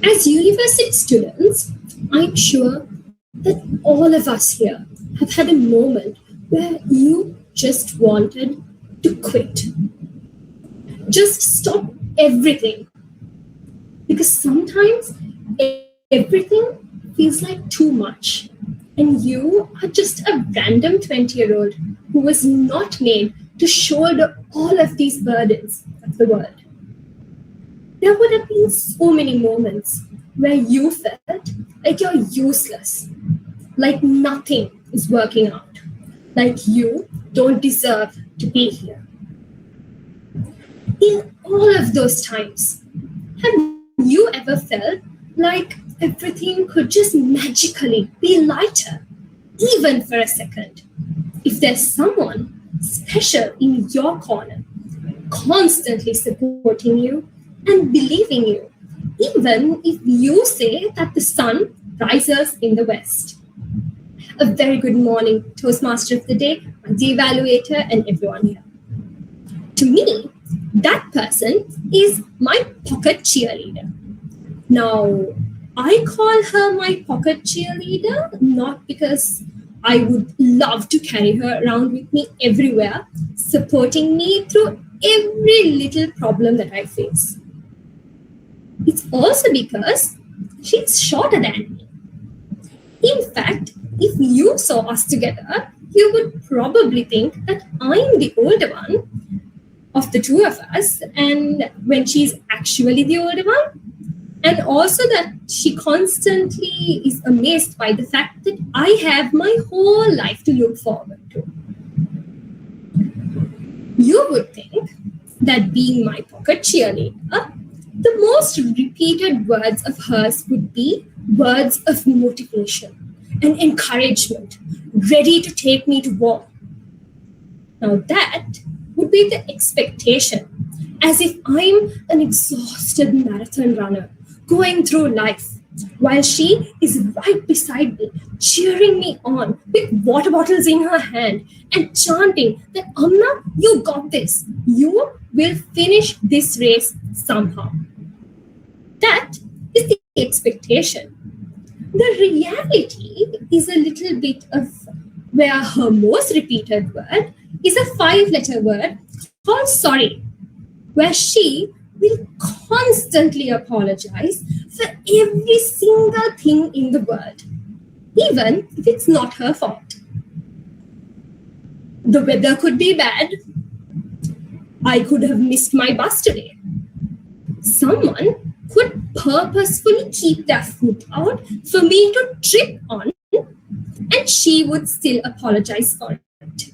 As university students, I'm sure that all of us here have had a moment where you just wanted to quit. Just stop everything. Because sometimes everything feels like too much. And you are just a random 20-year-old who was not made to shoulder all of these burdens of the world. There would have been so many moments where you felt like you're useless, like nothing is working out, like you don't deserve to be here. In all of those times, have you ever felt like everything could just magically be lighter, even for a second, if there's someone special in your corner, constantly supporting you and believing you, even if you say that the sun rises in the west? A very good morning, Toastmaster of the Day, the evaluator, and everyone here. To me, that person is my pocket cheerleader. Now, I call her my pocket cheerleader not because I would love to carry her around with me everywhere, supporting me through every little problem that I face. It's also because she's shorter than me. In fact, if you saw us together, you would probably think that I'm the older one of the two of us, and when she's actually the older one. And also that she constantly is amazed by the fact that I have my whole life to look forward to. You would think that being my pocket cheerleader, the most repeated words of hers would be words of motivation and encouragement, ready to take me to war. Now that would be the expectation, as if I'm an exhausted marathon runner going through life, while she is right beside me, cheering me on with water bottles in her hand and chanting that, Amnaa, you got this. You will finish this race somehow. That is the expectation. The reality is a little bit of where her most repeated word is a 5-letter word called sorry, where she will constantly apologize for every single thing in the world, even if it's not her fault. The weather could be bad. I could have missed my bus today. Someone could purposefully keep their foot out for me to trip on, and she would still apologize for it.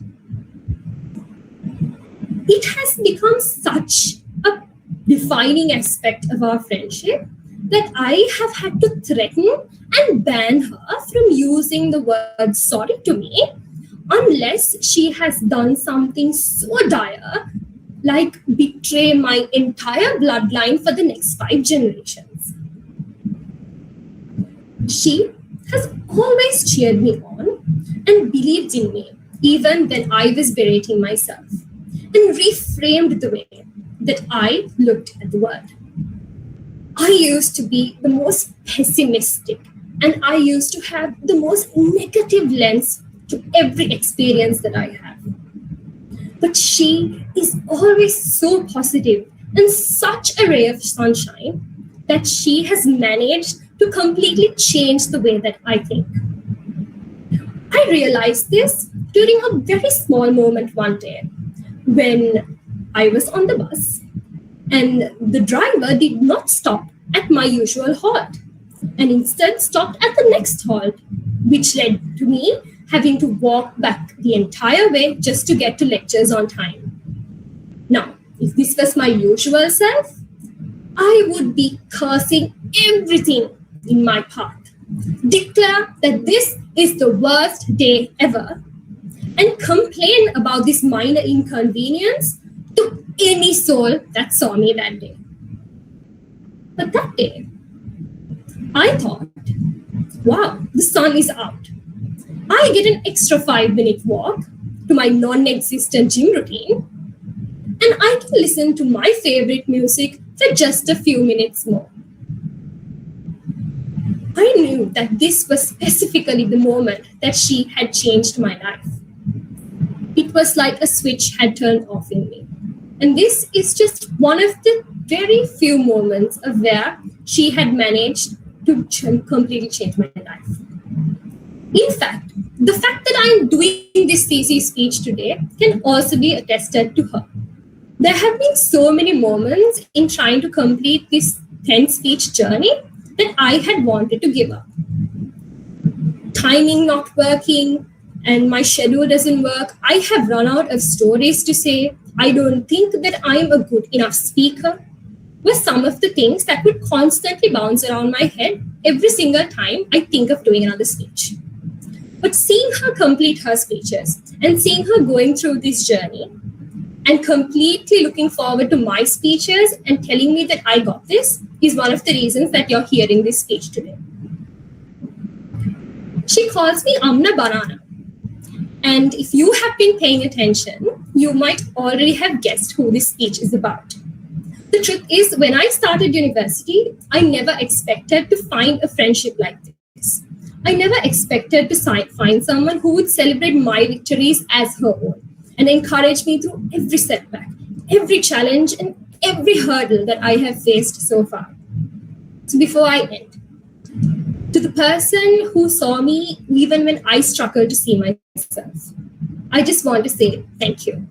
It has become such a defining aspect of our friendship that I have had to threaten and ban her from using the word sorry to me unless she has done something so dire, like betray my entire bloodline for the next 5 generations. She has always cheered me on and believed in me, even when I was berating myself, and reframed the way that I looked at the world. I used to be the most pessimistic, and I used to have the most negative lens to every experience that I have. But she is always so positive and such a ray of sunshine that she has managed to completely change the way that I think. I realized this during a very small moment one day when I was on the bus and the driver did not stop at my usual halt and instead stopped at the next halt, which led to me having to walk back the entire way just to get to lectures on time. Now, if this was my usual self, I would be cursing everything in my path, declare that this is the worst day ever, and complain about this minor inconvenience to any soul that saw me that day. But that day, I thought, wow, the sun is out. I get an extra 5-minute walk to my non-existent gym routine, and I can listen to my favorite music for just a few minutes more. I knew that this was specifically the moment that she had changed my life. It was like a switch had turned off in me. And this is just one of the very few moments of where she had managed to completely change my life. In fact, the fact that I'm doing this CC speech today can also be attested to her. There have been so many moments in trying to complete this 10 speech journey that I had wanted to give up. Timing not working, and my schedule doesn't work. I have run out of stories to say. I don't think that I'm a good enough speaker, were some of the things that would constantly bounce around my head every single time I think of doing another speech. But seeing her complete her speeches and seeing her going through this journey and completely looking forward to my speeches and telling me that I got this is one of the reasons that you're hearing this speech today. She calls me Amnaa Banana. And if you have been paying attention, you might already have guessed who this speech is about. The truth is, when I started university, I never expected to find a friendship like this. I never expected to find someone who would celebrate my victories as her own and encourage me through every setback, every challenge, and every hurdle that I have faced so far. So before I end, to the person who saw me even when I struggled to see myself, I just want to say thank you.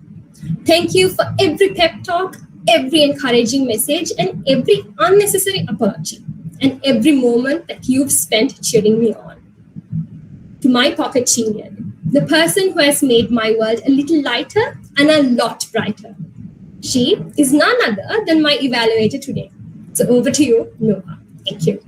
Thank you for every pep talk, every encouraging message, and every unnecessary apology, and every moment that you've spent cheering me on. To my pocket cheerleader, the person who has made my world a little lighter and a lot brighter. She is none other than my evaluator today. So over to you, Noah. Thank you.